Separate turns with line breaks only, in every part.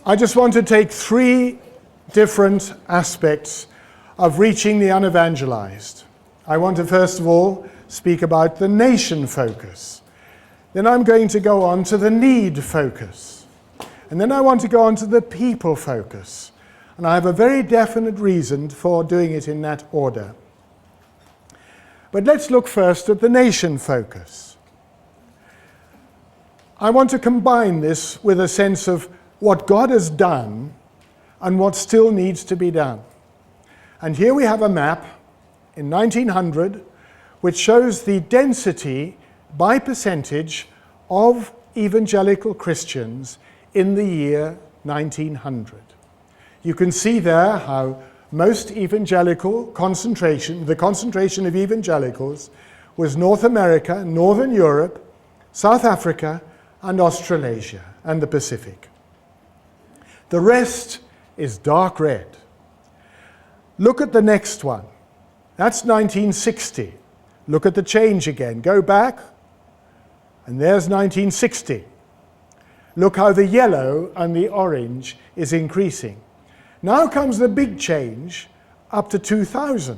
I just want to take three different aspects of reaching the unevangelized. I want to first of all speak about the nation focus. Then I'm going to go on to the need focus. And then I want to go on to the people focus. And I have a very definite reason for doing it in that order. But let's look first at the nation focus. I want to combine this with a sense of what God has done and what still needs to be done. And here we have a map in 1900 which shows the density by percentage of evangelical Christians in the year 1900. You can see there how most evangelical concentration, the concentration of evangelicals, was North America, Northern Europe, South Africa, and Australasia, and the Pacific. The rest is dark red. Look at the next one. That's 1960. Look at the change again. Go back, and there's 1960. Look how the yellow and the orange is increasing. Now comes the big change up to 2000.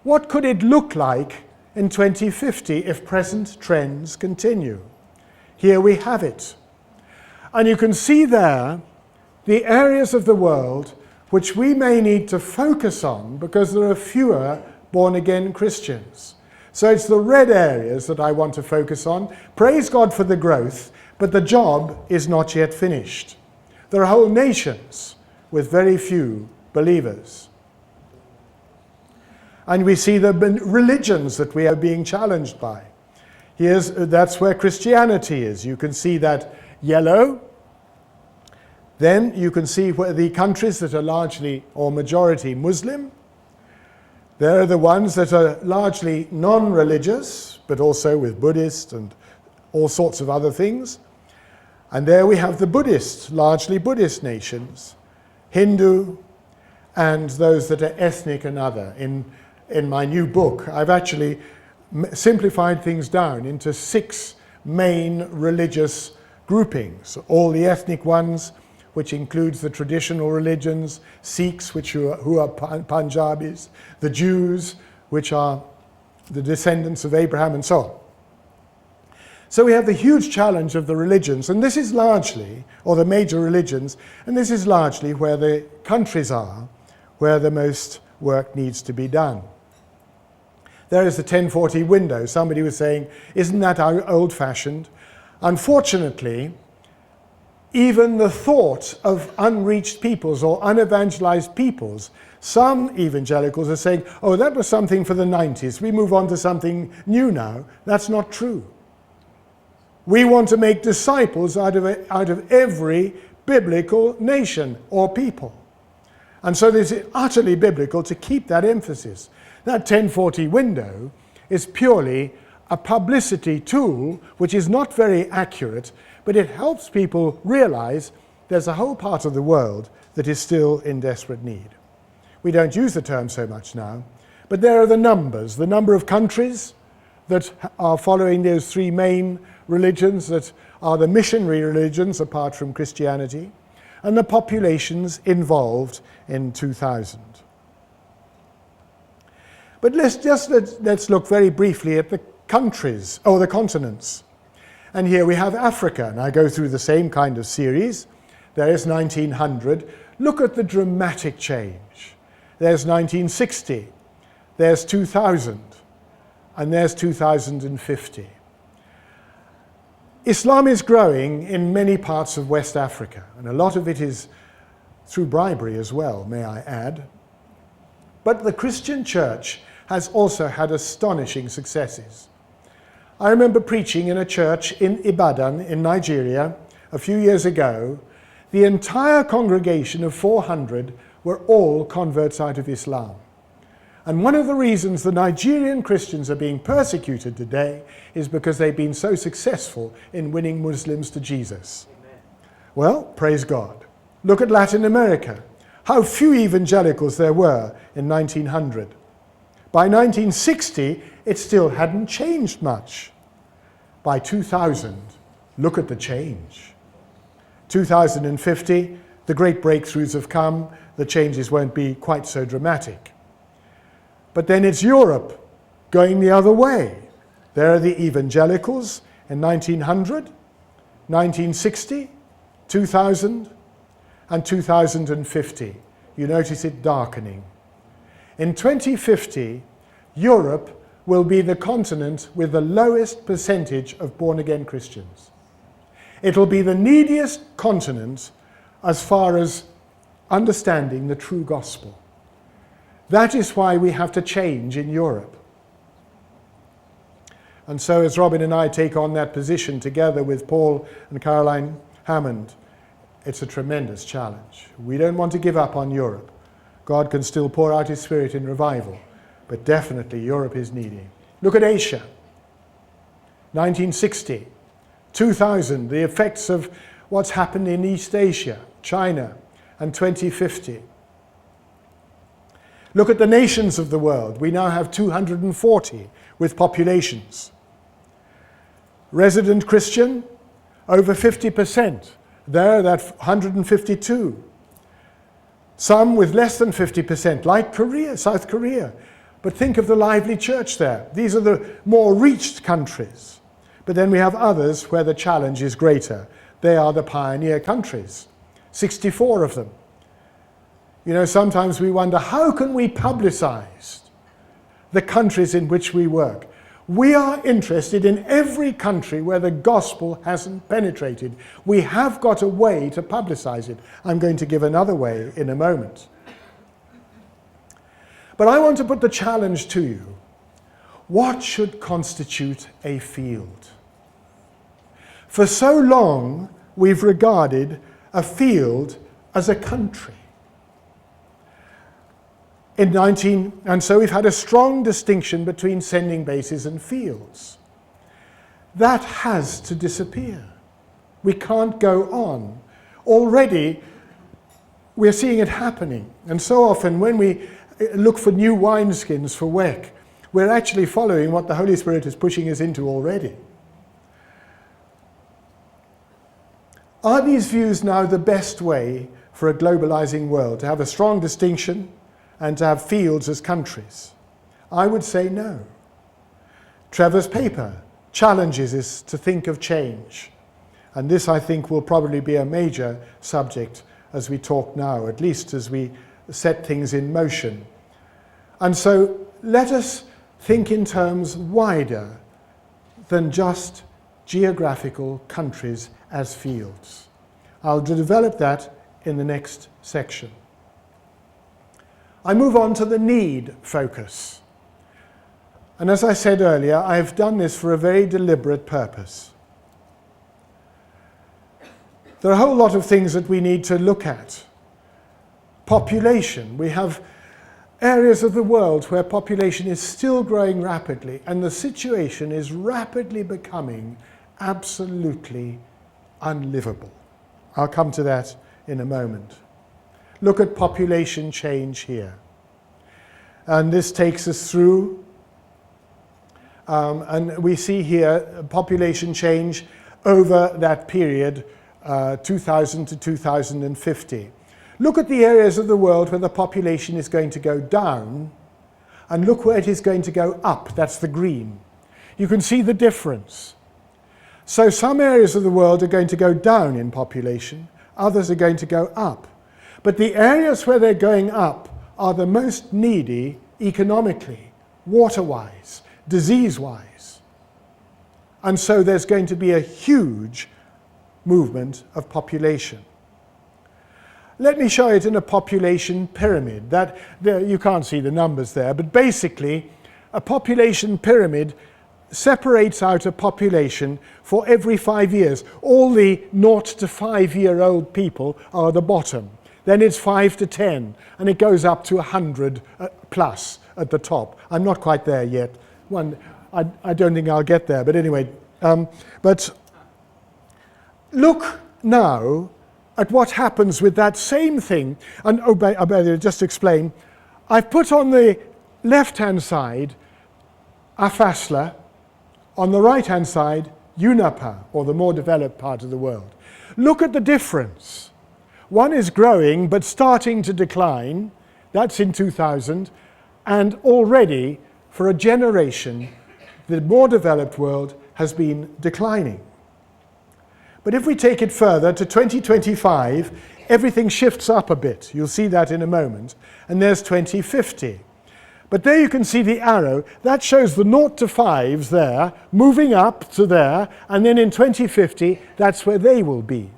What could it look like in 2050 if present trends continue? Here we have it. And you can see there the areas of the world which we may need to focus on because there are fewer born-again Christians. So it's the red areas that I want to focus on. Praise God for the growth, but the job is not yet finished. There are whole nations with very few believers. And we see the religions that we are being challenged by. That's where Christianity is. You can see that yellow. Then you can see where the countries that are largely or majority Muslim. They're the ones that are largely non-religious, but also with Buddhist and all sorts of other things. And there we have the Buddhist, largely Buddhist nations, Hindu, and those that are ethnic and other. In my new book, I've actually simplified things down into 6 main religious groupings. All the ethnic ones, which includes the traditional religions, Sikhs, who are Punjabis, the Jews, which are the descendants of Abraham, and so on. So we have the huge challenge of the religions, and this is largely, or the major religions, and this is largely where the countries are, where the most work needs to be done. There is the 1040 window. Somebody was saying, isn't that old-fashioned? Unfortunately, even the thought of unreached peoples or unevangelized peoples, some evangelicals are saying, oh, that was something for the 90s. We move on to something new now. That's not true. We want to make disciples out of every biblical nation or people. And so it is utterly biblical to keep that emphasis. That 1040 window is purely a publicity tool which is not very accurate, but it helps people realize there's a whole part of the world that is still in desperate need. We don't use the term so much now, but there are the numbers, the number of countries that are following those 3 main religions that are the missionary religions apart from Christianity, and the populations involved in 2000. But let's look very briefly at the countries, or the continents. And here we have Africa, and I go through the same kind of series. There is 1900. Look at the dramatic change. There's 1960, there's 2000, and there's 2050. Islam is growing in many parts of West Africa, and a lot of it is through bribery as well, may I add. But the Christian church has also had astonishing successes. I remember preaching in a church in Ibadan in Nigeria a few years ago. The entire congregation of 400 were all converts out of Islam. And one of the reasons the Nigerian Christians are being persecuted today is because they've been so successful in winning Muslims to Jesus. Amen. Well, praise God. Look at Latin America. How few evangelicals there were in 1900. By 1960, it still hadn't changed much. By 2000, look at the change. 2050, the great breakthroughs have come, the changes won't be quite so dramatic. But then it's Europe going the other way. There are the Evangelicals in 1900, 1960, 2000, and 2050. You notice it darkening. In 2050, Europe will be the continent with the lowest percentage of born-again Christians. It'll be the neediest continent as far as understanding the true gospel. That is why we have to change in Europe. And so as Robin and I take on that position together with Paul and Caroline Hammond, it's a tremendous challenge. We don't want to give up on Europe. God can still pour out his Spirit in revival, but definitely Europe is needy. Look at Asia. 1960, 2000, the effects of what's happened in East Asia, China, and 2050. Look at the nations of the world. We now have 240 with populations. Resident Christian, over 50%. There, that's 152. Some with less than 50%, like Korea, South Korea. But think of the lively church there. These are the more reached countries. But then we have others where the challenge is greater. They are the pioneer countries, 64 of them. You know, sometimes we wonder, how can we publicize the countries in which we work? We are interested in every country where the gospel hasn't penetrated. We have got a way to publicize it. I'm going to give another way in a moment. But I want to put the challenge to you. What should constitute a field? For so long, we've regarded a field as a country. And so we've had a strong distinction between sending bases and fields. That has to disappear. We can't go on. Already, we're seeing it happening. And so often when we look for new wineskins for WEC, we're actually following what the Holy Spirit is pushing us into already. Are these views now the best way for a globalizing world, to have a strong distinction and to have fields as countries? I would say no. Trevor's paper challenges us to think of change. And this, I think, will probably be a major subject as we talk now, at least as we set things in motion. And so let us think in terms wider than just geographical countries as fields. I'll develop that in the next section. I move on to the need focus. And as I said earlier, I've done this for a very deliberate purpose. There are a whole lot of things that we need to look at. Population. We have areas of the world where population is still growing rapidly, and the situation is rapidly becoming absolutely unlivable. I'll come to that in a moment. Look at population change here. And this takes us through, and we see here population change over that period, 2000 to 2050. Look at the areas of the world where the population is going to go down, and look where it is going to go up. That's the green. You can see the difference. So some areas of the world are going to go down in population, others are going to go up. But the areas where they're going up are the most needy economically, water-wise, disease-wise. And so there's going to be a huge movement of population. Let me show it in a population pyramid. You can't see the numbers there, but basically a population pyramid separates out a population for every 5 years. All the 0 to 5 year old people are the bottom. Then it's 5 to 10, and it goes up to 100 plus at the top. I'm not quite there yet. I don't think I'll get there, but anyway. But look now at what happens with that same thing. And just to explain, I've put on the left-hand side Afasla, on the right-hand side UNAPA, or the more developed part of the world. Look at the difference. One is growing but starting to decline. That's in 2000. And already, for a generation, the more developed world has been declining. But if we take it further to 2025, everything shifts up a bit. You'll see that in a moment. And there's 2050. But there you can see the arrow. That shows the 0 to 5s there, moving up to there, and then in 2050, that's where they will be.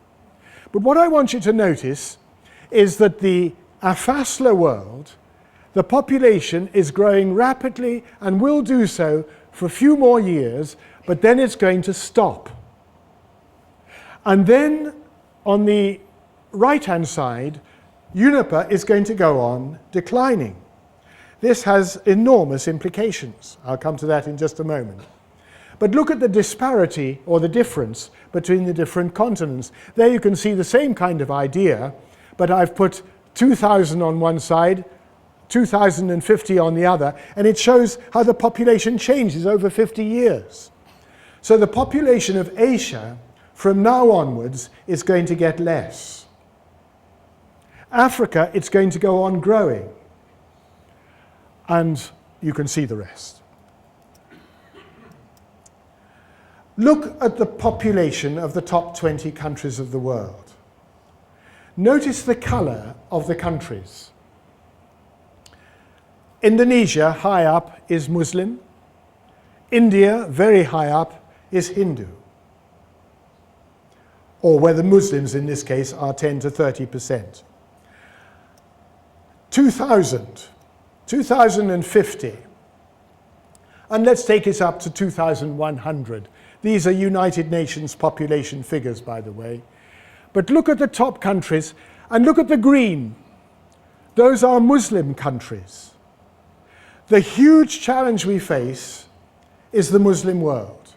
But what I want you to notice is that the Afasla world, the population is growing rapidly and will do so for a few more years, but then it's going to stop. And then on the right-hand side, UNAPA is going to go on declining. This has enormous implications. I'll come to that in just a moment. But look at the disparity or the difference between the different continents. There you can see the same kind of idea, but I've put 2000 on one side, 2050 on the other, and it shows how the population changes over 50 years. So the population of Asia from now onwards is going to get less. Africa, it's going to go on growing. And you can see the rest. Look at the population of the top 20 countries of the world. Notice the color of the countries. Indonesia, high up, is Muslim. India, very high up, is Hindu. Or where the Muslims in this case are 10 to 30%. 2050, and let's take it up to 2100. These are United Nations population figures, by the way. But look at the top countries, and look at the green. Those are Muslim countries. The huge challenge we face is the Muslim world.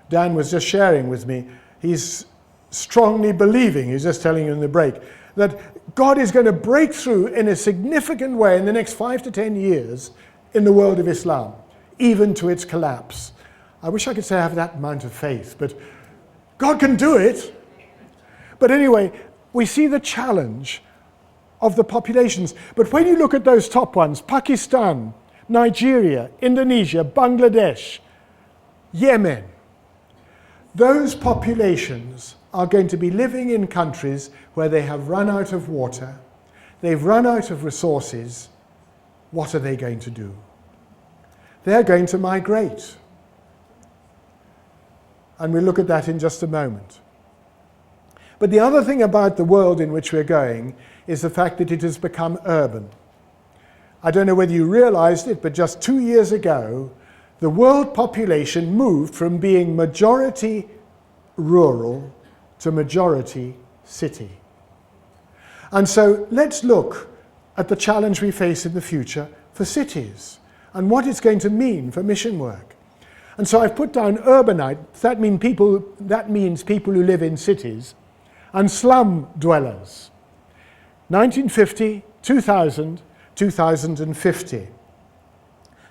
Dan was just sharing with me, he's strongly believing, he's just telling you in the break, that God is going to break through in a significant way in the next 5 to 10 years in the world of Islam, even to its collapse. I wish I could say I have that amount of faith, but God can do it. But anyway, we see the challenge of the populations. But when you look at those top ones, Pakistan, Nigeria, Indonesia, Bangladesh, Yemen, those populations are going to be living in countries where they have run out of water, they've run out of resources. What are they going to do? They're going to migrate. And we'll look at that in just a moment. But the other thing about the world in which we're going is the fact that it has become urban. I don't know whether you realized it, but just 2 years ago, the world population moved from being majority rural to majority city. And so let's look at the challenge we face in the future for cities and what it's going to mean for mission work. And so I've put down urbanite, that means people who live in cities, and slum dwellers. 1950, 2000, 2050.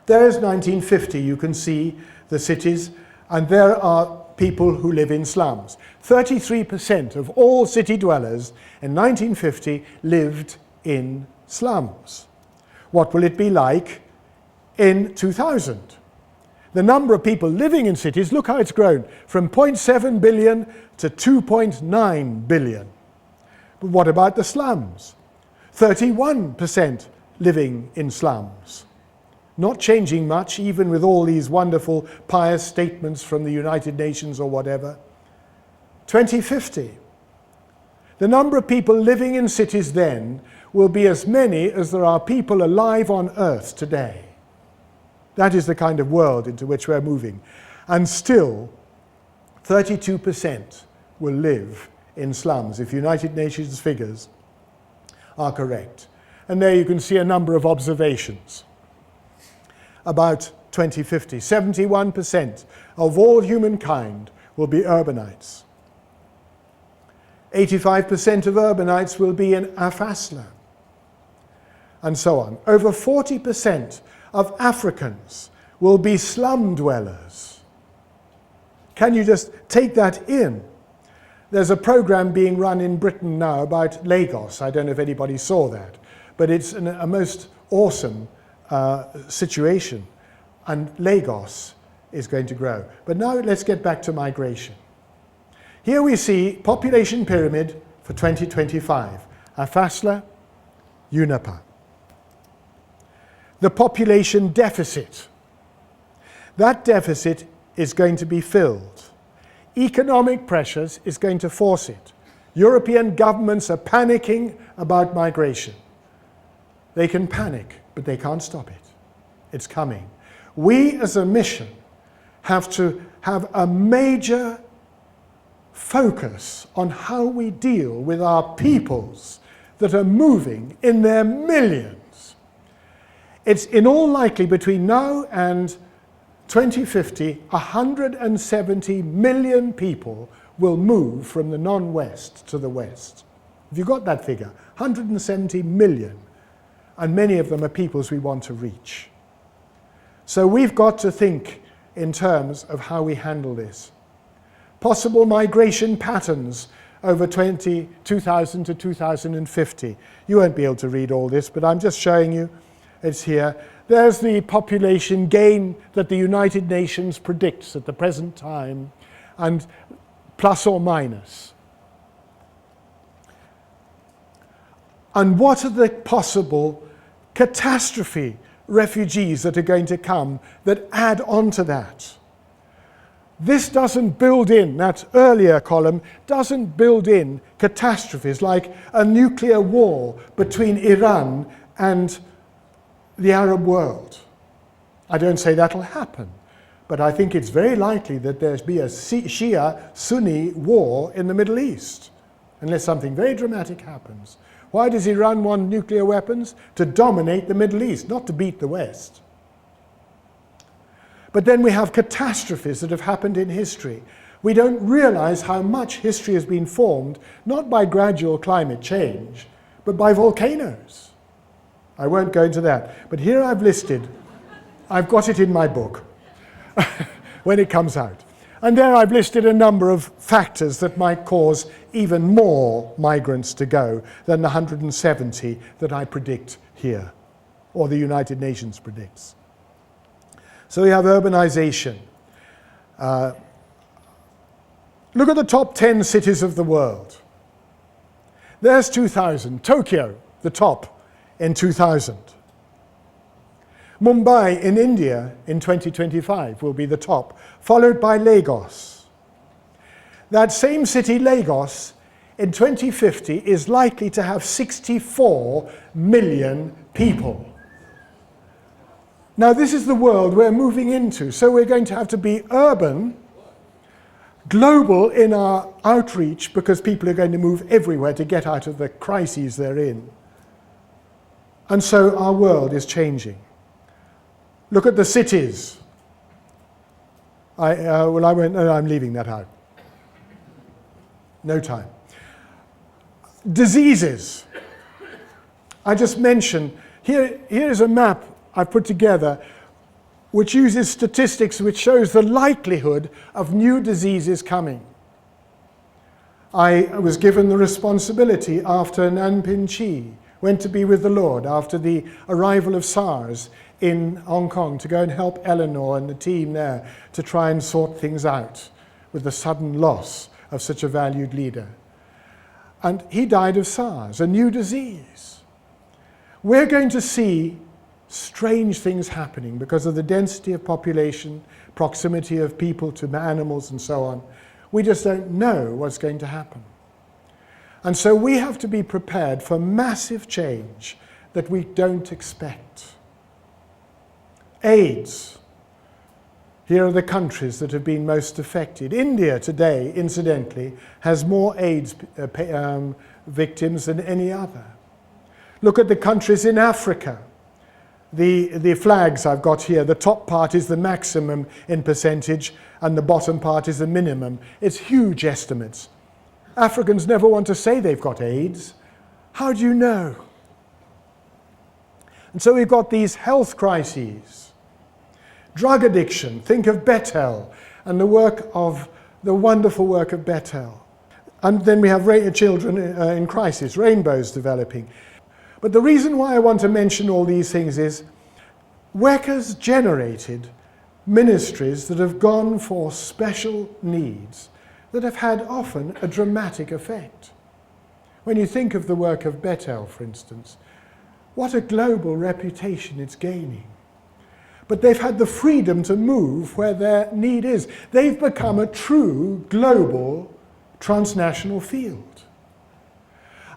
There is 1950, you can see the cities, and there are people who live in slums. 33% of all city dwellers in 1950 lived in slums. What will it be like in 2000? The number of people living in cities, look how it's grown, from 0.7 billion to 2.9 billion. But what about the slums? 31% living in slums. Not changing much, even with all these wonderful pious statements from the United Nations or whatever. 2050. The number of people living in cities then will be as many as there are people alive on earth today. That is the kind of world into which we're moving. And still, 32% will live in slums, if United Nations figures are correct. And there you can see a number of observations about 2050. 71% of all humankind will be urbanites. 85% of urbanites will be in Afasla, and so on. Over 40% of Africans will be slum dwellers. Can you just take that in? There's a program being run in Britain now about Lagos. I don't know if anybody saw that, but it's a most awesome situation, and Lagos is going to grow. But now let's get back to migration. Here we see population pyramid for 2025, AFASLA, UNEPA. The population deficit. That deficit is going to be filled. Economic pressures is going to force it. European governments are panicking about migration. They can panic, but they can't stop it. It's coming. We as a mission have to have a major focus on how we deal with our peoples that are moving in their millions. It's in all likely between now and 2050, 170 million people will move from the non-West to the West. Have you got that figure? 170 million. And many of them are peoples we want to reach. So we've got to think in terms of how we handle this. Possible migration patterns over 2000 to 2050. You won't be able to read all this, but I'm just showing you. It's here. There's the population gain that the United Nations predicts at the present time, and plus or minus. And what are the possible catastrophe refugees that are going to come that add on to that? This doesn't build in, that earlier column doesn't build in catastrophes like a nuclear war between Iran and the Arab world. I don't say that'll happen, but I think it's very likely that there'll be a Shia-Sunni war in the Middle East, unless something very dramatic happens. Why does Iran want nuclear weapons? To dominate the Middle East, not to beat the West. But then we have catastrophes that have happened in history. We don't realize how much history has been formed, not by gradual climate change, but by volcanoes. I won't go into that. But here I've listed, I've got it in my book when it comes out. And there I've listed a number of factors that might cause even more migrants to go than the 170 that I predict here, or the United Nations predicts. So we have urbanization. Look at the top 10 cities of the world. There's 2000, Tokyo, the top in 2000. Mumbai in India in 2025 will be the top, followed by Lagos. That same city, Lagos, in 2050 is likely to have 64 million people. Now this is the world we're moving into, so we're going to have to be urban, global in our outreach, because people are going to move everywhere to get out of the crises they're in. And so our world is changing. Look at the cities. I'm leaving that out. No time. Diseases. I just mentioned, here's a map I've put together which uses statistics which shows the likelihood of new diseases coming. I was given the responsibility after Nanping Chi went to be with the Lord after the arrival of SARS in Hong Kong to go and help Eleanor and the team there to try and sort things out with the sudden loss of such a valued leader. And he died of SARS, a new disease. We're going to see strange things happening because of the density of population, proximity of people to animals and so on. We just don't know what's going to happen. And so we have to be prepared for massive change that we don't expect. AIDS. Here are the countries that have been most affected. India today, incidentally, has more AIDS victims than any other. Look at the countries in Africa. The flags I've got here, the top part is the maximum in percentage and the bottom part is the minimum. It's huge estimates. Africans never want to say they've got AIDS. How do you know? And so we've got these health crises. Drug addiction, think of Bethel and the wonderful work of Bethel. And then we have children in crisis, rainbows developing. But the reason why I want to mention all these things is WEC has generated ministries that have gone for special needs that have had often a dramatic effect. When you think of the work of Bethel, for instance, what a global reputation it's gaining. But they've had the freedom to move where their need is. They've become a true global transnational field.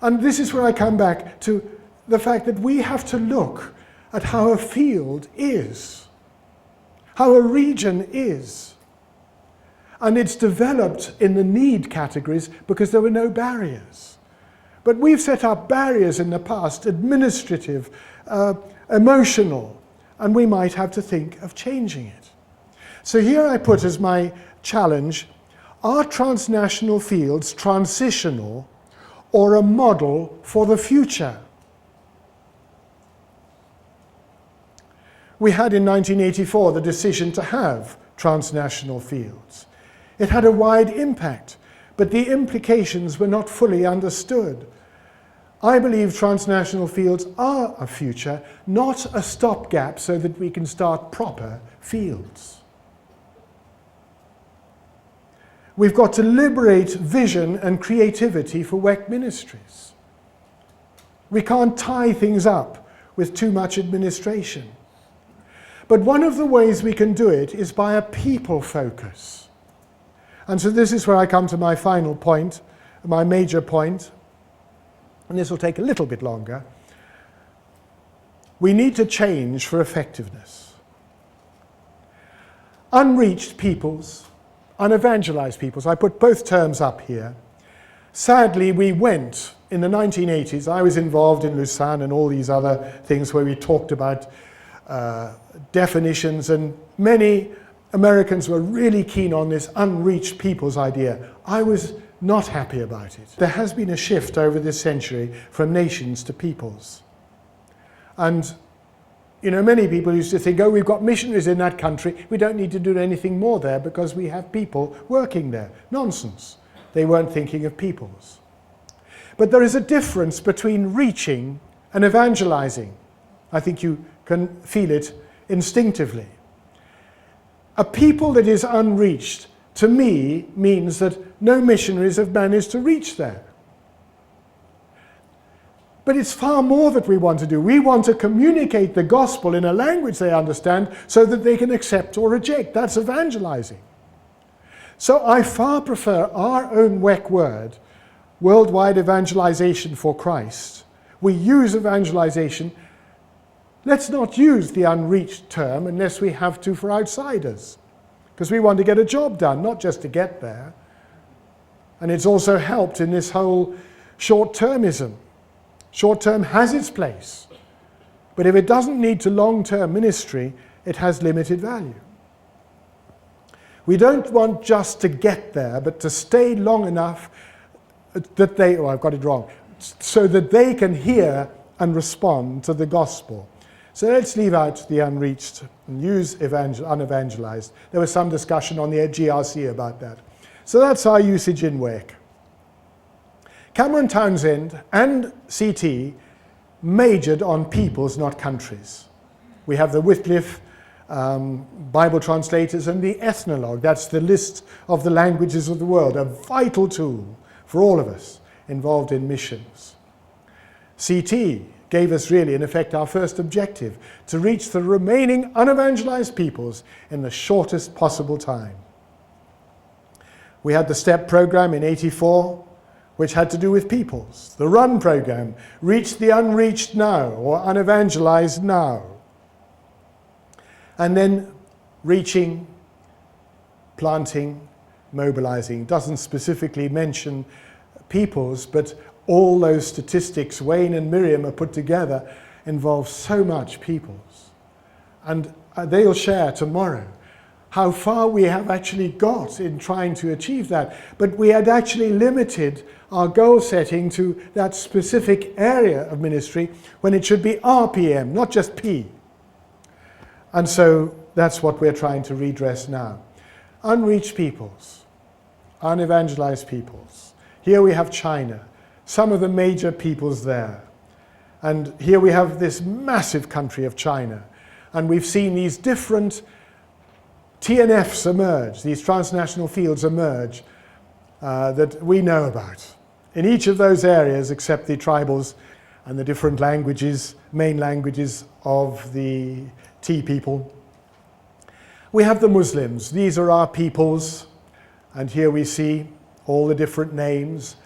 And this is where I come back to the fact that we have to look at how a field is, how a region is. And it's developed in the need categories because there were no barriers. But we've set up barriers in the past, administrative, emotional, and we might have to think of changing it. So here I put as my challenge, are transnational fields transitional or a model for the future? We had in 1984 the decision to have transnational fields. It had a wide impact, but the implications were not fully understood. I believe transnational fields are a future, not a stopgap so that we can start proper fields. We've got to liberate vision and creativity for WEC ministries. We can't tie things up with too much administration. But one of the ways we can do it is by a people focus. And so this is where I come to my final point, my major point, and this will take a little bit longer. We need to change for effectiveness. Unreached peoples, unevangelized peoples, I put both terms up here. Sadly, we went, in the 1980s, I was involved in Lausanne and all these other things where we talked about definitions, and many Americans were really keen on this unreached peoples idea. I was not happy about it. There has been a shift over this century from nations to peoples. And many people used to think, oh, we've got missionaries in that country, we don't need to do anything more there because we have people working there. Nonsense. They weren't thinking of peoples. But there is a difference between reaching and evangelizing. I think you can feel it instinctively. A people that is unreached, to me, means that no missionaries have managed to reach there. But it's far more that we want to do. We want to communicate the gospel in a language they understand so that they can accept or reject. That's evangelizing. So I far prefer our own WEC word, worldwide evangelization for Christ. We use evangelization. Let's not use the unreached term unless we have to for outsiders, because we want to get a job done, not just to get there. And it's also helped in this whole short-termism. Short-term has its place, but if it doesn't lead to long-term ministry, it has limited value. We don't want just to get there, but to stay long enough that I've got it wrong, so that they can hear and respond to the gospel. So let's leave out the unreached and use unevangelized. There was some discussion on the GRC about that. So that's our usage in WEC. Cameron Townsend and CT majored on peoples, not countries. We have the Wycliffe Bible translators and the ethnologue. That's the list of the languages of the world, a vital tool for all of us involved in missions. CT gave us really, in effect, our first objective, to reach the remaining unevangelized peoples in the shortest possible time. We had the STEP program in '84, which had to do with peoples. The RUN program, reach the unreached now, or unevangelized now. And then reaching, planting, mobilizing. Doesn't specifically mention peoples, but all those statistics Wayne and Miriam have put together involve so much peoples. And they'll share tomorrow how far we have actually got in trying to achieve that. But we had actually limited our goal setting to that specific area of ministry when it should be RPM, not just P. And so that's what we're trying to redress now. unreached peoples, unevangelized peoples. Here we have China, some of the major peoples there. And here we have this massive country of China. And we've seen these different TNFs emerge, these transnational fields emerge that we know about. In each of those areas, except the tribals and the different languages, main languages of the T people, we have the Muslims. These are our peoples, and here we see all the different names.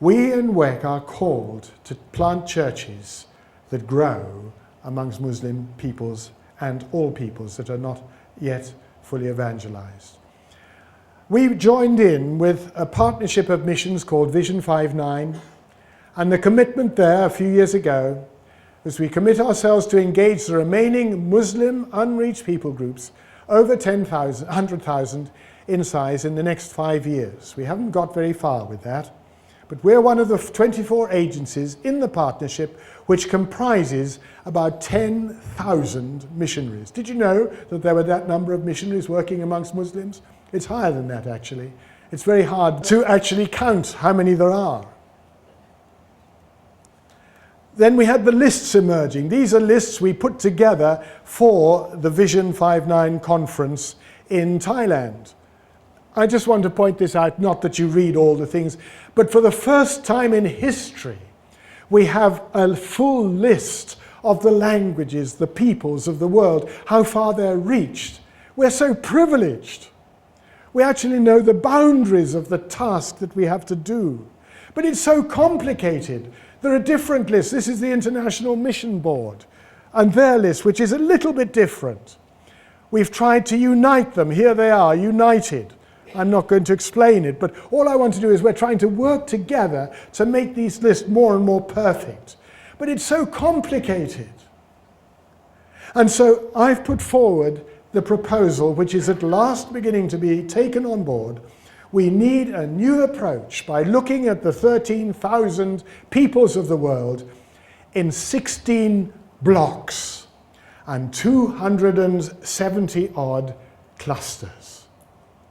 We in WEC are called to plant churches that grow amongst Muslim peoples and all peoples that are not yet fully evangelized. We joined in with a partnership of missions called Vision 59, and the commitment there a few years ago is we commit ourselves to engage the remaining Muslim unreached people groups over 100,000 in size in the next 5 years. We haven't got very far with that, but we're one of the 24 agencies in the partnership which comprises about 10,000 missionaries. Did you know that there were that number of missionaries working amongst Muslims? It's higher than that, actually. It's very hard to actually count how many there are. Then we had the lists emerging. These are lists we put together for the Vision 59 conference in Thailand. I just want to point this out, not that you read all the things, but for the first time in history, we have a full list of the languages, the peoples of the world, how far they're reached. We're so privileged. We actually know the boundaries of the task that we have to do. But it's so complicated. There are different lists. This is the International Mission Board and their list, which is a little bit different. We've tried to unite them. Here they are, united. I'm not going to explain it, but all I want to do is we're trying to work together to make these lists more and more perfect. But it's so complicated. And so I've put forward the proposal, which is at last beginning to be taken on board. We need a new approach by looking at the 13,000 peoples of the world in 16 blocks and 270 odd clusters.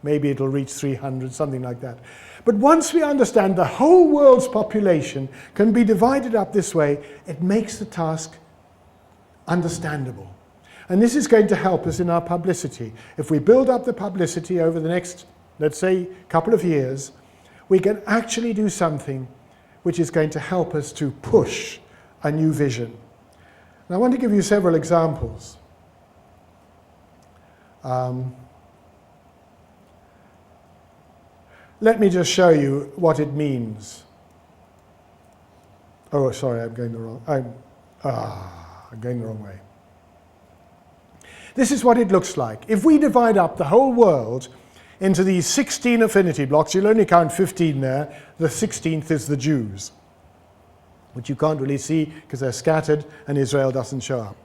Maybe it'll reach 300, something like that. But once we understand the whole world's population can be divided up this way, it makes the task understandable. And this is going to help us in our publicity. If we build up the publicity over the next, let's say, couple of years, we can actually do something which is going to help us to push a new vision. And I want to give you several examples. Let me just show you what it means. Oh, sorry, I'm going the wrong way. This is what it looks like. If we divide up the whole world into these 16 affinity blocks, you'll only count 15 there. The 16th is the Jews, which you can't really see because they're scattered and Israel doesn't show up.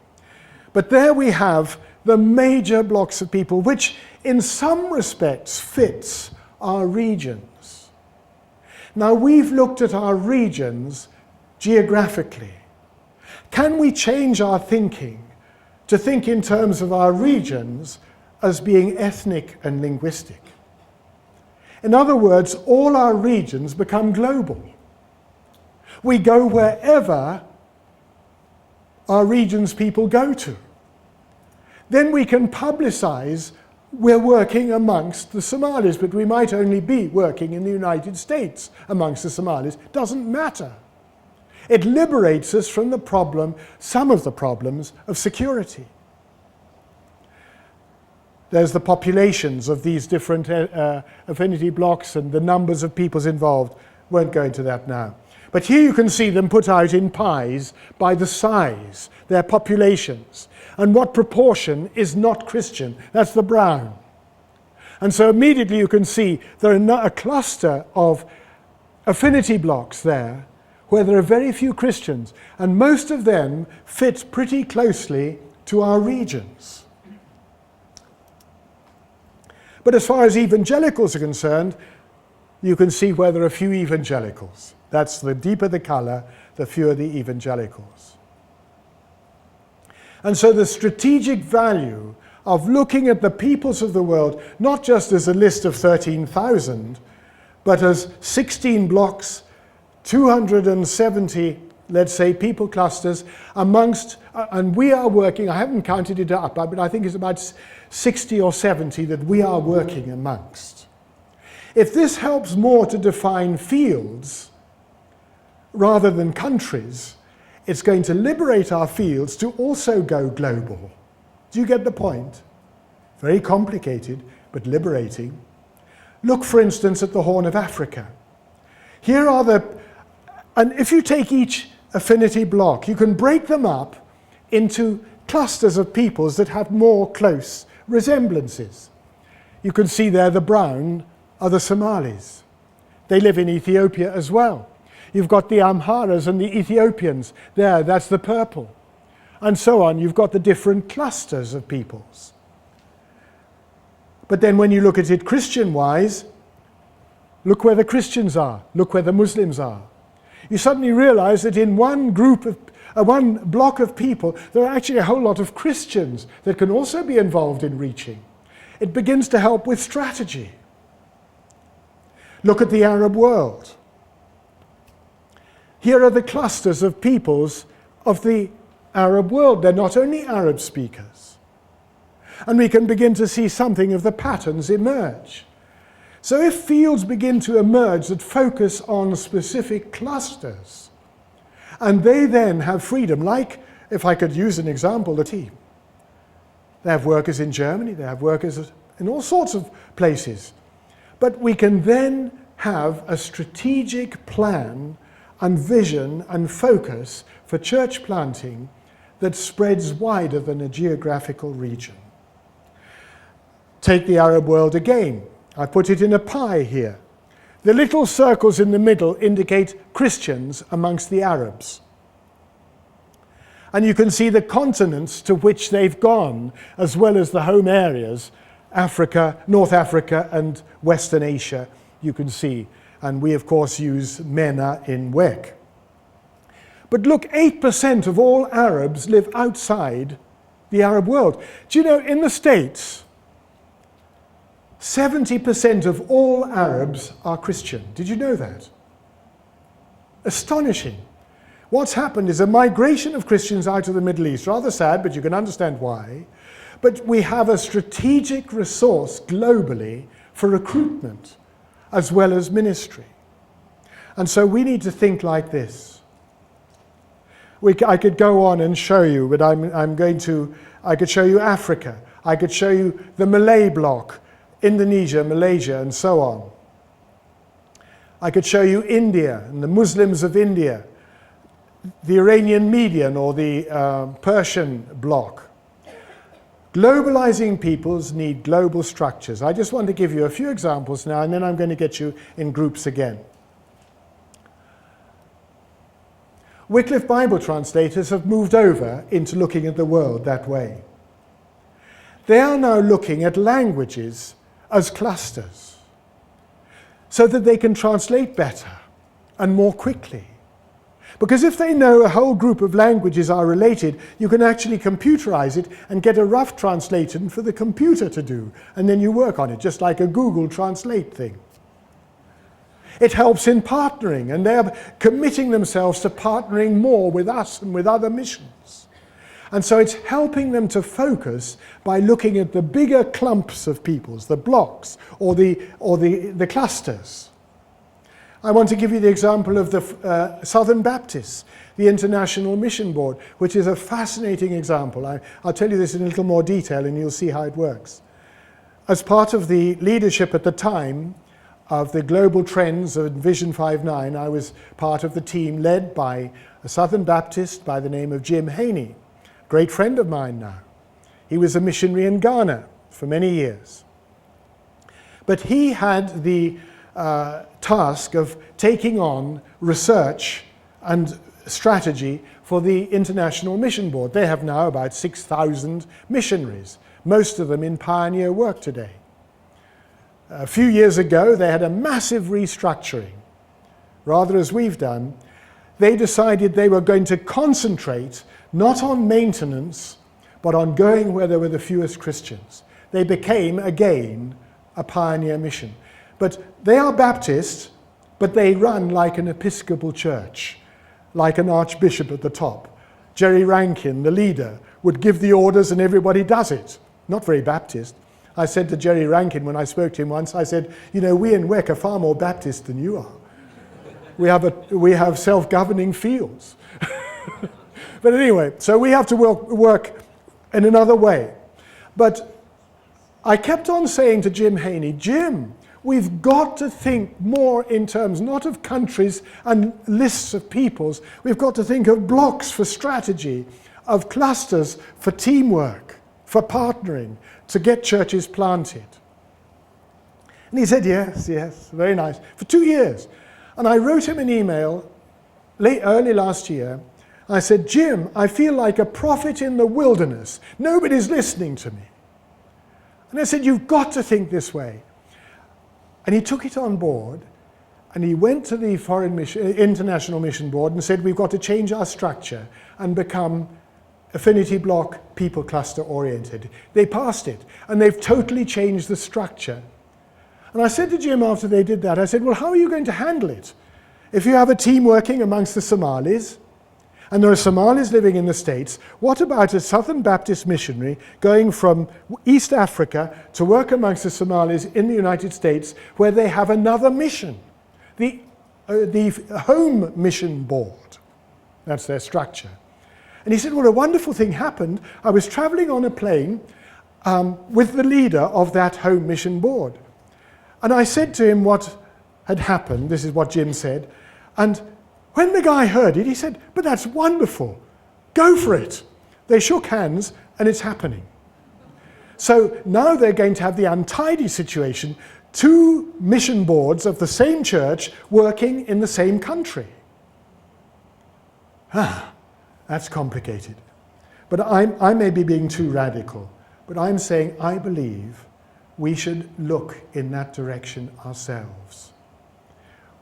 But there we have the major blocks of people, which in some respects fits our regions. Now we've looked at our regions geographically. Can we change our thinking to think in terms of our regions as being ethnic and linguistic? In other words, all our regions become global. We go wherever our region's people go to. Then we can publicize we're working amongst the Somalis, but we might only be working in the United States amongst the Somalis. Doesn't matter. It liberates us from the problem, some of the problems of security. There's the populations of these different affinity blocks and the numbers of peoples involved. Won't go into that now. But here you can see them put out in pies by the size, their populations, and what proportion is not Christian. That's the brown. And so immediately you can see there are a cluster of affinity blocks there where there are very few Christians, and most of them fit pretty closely to our regions. But as far as evangelicals are concerned, you can see where there are few evangelicals. That's the deeper the color, the fewer the evangelicals. And so the strategic value of looking at the peoples of the world, not just as a list of 13,000, but as 16 blocks, 270, let's say, people clusters amongst, and we are working, I haven't counted it up, but I think it's about 60 or 70 that we are working amongst. If this helps more to define fields rather than countries, it's going to liberate our fields to also go global. Do you get the point? Very complicated, but liberating. Look, for instance, at the Horn of Africa. Here are and if you take each affinity block, you can break them up into clusters of peoples that have more close resemblances. You can see there the brown are the Somalis. They live in Ethiopia as well. You've got the Amharas and the Ethiopians there, that's the purple. And so on, you've got the different clusters of peoples. But then when you look at it Christian-wise, look where the Christians are, look where the Muslims are. You suddenly realize that in one group of, one block of people, there are actually a whole lot of Christians that can also be involved in reaching. It begins to help with strategy. Look at the Arab world. Here are the clusters of peoples of the Arab world. They're not only Arab speakers. And we can begin to see something of the patterns emerge. So if fields begin to emerge that focus on specific clusters, and they then have freedom, like, if I could use an example, the team. They have workers in Germany, they have workers in all sorts of places. But we can then have a strategic plan and vision and focus for church planting that spreads wider than a geographical region. Take the Arab world again. I put it in a pie here. The little circles in the middle indicate Christians amongst the Arabs. And you can see the continents to which they've gone, as well as the home areas, Africa, North Africa and Western Asia, you can see. And we, of course, use MENA in WEC. But look, 8% of all Arabs live outside the Arab world. Do you know, in the States, 70% of all Arabs are Christian. Did you know that? Astonishing. What's happened is a migration of Christians out of the Middle East. Rather sad, but you can understand why. But we have a strategic resource globally for recruitment as well as ministry. And so we need to think like this. I could go on and show you, but I could show you Africa. I could show you the Malay bloc, Indonesia, Malaysia, and so on. I could show you India and the Muslims of India, the Iranian Median or the Persian bloc. Globalizing peoples need global structures. I just want to give you a few examples now, and then I'm going to get you in groups again. Wycliffe Bible translators have moved over into looking at the world that way. They are now looking at languages as clusters, so that they can translate better and more quickly. Because if they know a whole group of languages are related, you can actually computerize it and get a rough translation for the computer to do, and then you work on it, just like a Google Translate thing. It helps in partnering, and they are committing themselves to partnering more with us and with other missions. And so it's helping them to focus by looking at the bigger clumps of peoples, the blocks, or the clusters. I want to give you the example of the Southern Baptists, the International Mission Board, which is a fascinating example. I'll tell you this in a little more detail and you'll see how it works. As part of the leadership at the time of the global trends of Vision 5.9, I was part of the team led by a Southern Baptist by the name of Jim Haney, a great friend of mine now. He was a missionary in Ghana for many years. But he had the task of taking on research and strategy for the International Mission Board. They have now about 6,000 missionaries, most of them in pioneer work today. A few years ago, they had a massive restructuring, rather as we've done. They decided they were going to concentrate not on maintenance, but on going where there were the fewest Christians. They became, again, a pioneer mission. But they are Baptists, but they run like an Episcopal church, like an archbishop at the top. Jerry Rankin, the leader, would give the orders and everybody does it. Not very Baptist. I said to Jerry Rankin when I spoke to him once, I said, you know, we in WEC are far more Baptist than you are. We have self-governing fields. But anyway, so we have to work in another way. But I kept on saying to Jim Haney, Jim, we've got to think more in terms not of countries and lists of peoples. We've got to think of blocks for strategy, of clusters for teamwork, for partnering, to get churches planted. And he said, yes, very nice, for 2 years. And I wrote him an email early last year. I said, Jim, I feel like a prophet in the wilderness. Nobody's listening to me. And I said, you've got to think this way. And he took it on board, and he went to the International Mission Board and said, we've got to change our structure and become Affinity Bloc people cluster oriented. They passed it, and they've totally changed the structure. And I said to Jim after they did that, I said, well, how are you going to handle it? If you have a team working amongst the Somalis, and there are Somalis living in the States, what about a Southern Baptist missionary going from East Africa to work amongst the Somalis in the United States where they have another mission? The Home Mission Board. That's their structure. And he said, well, a wonderful thing happened. I was traveling on a plane with the leader of that Home Mission Board. And I said to him what had happened. This is what Jim said. And when the guy heard it, he said, but that's wonderful. Go for it. They shook hands, and it's happening. So now they're going to have the untidy situation, 2 mission boards of the same church working in the same country. That's complicated. But I may be being too radical, but I'm saying I believe we should look in that direction ourselves.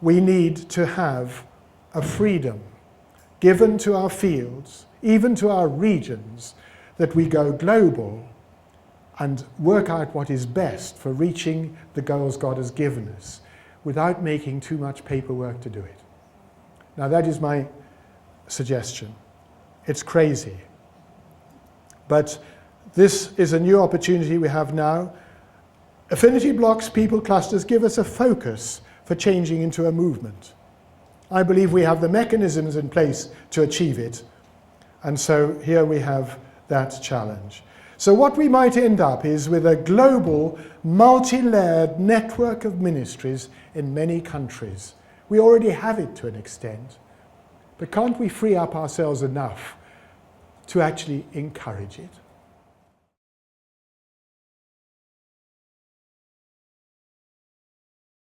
We need to have a freedom given to our fields, even to our regions, that we go global and work out what is best for reaching the goals God has given us without making too much paperwork to do it. Now that is my suggestion. It's crazy. But this is a new opportunity we have now. Affinity blocks, people clusters give us a focus for changing into a movement. I believe we have the mechanisms in place to achieve it. And so here we have that challenge. So what we might end up is with a global, multi-layered network of ministries in many countries. We already have it to an extent. But can't we free up ourselves enough to actually encourage it?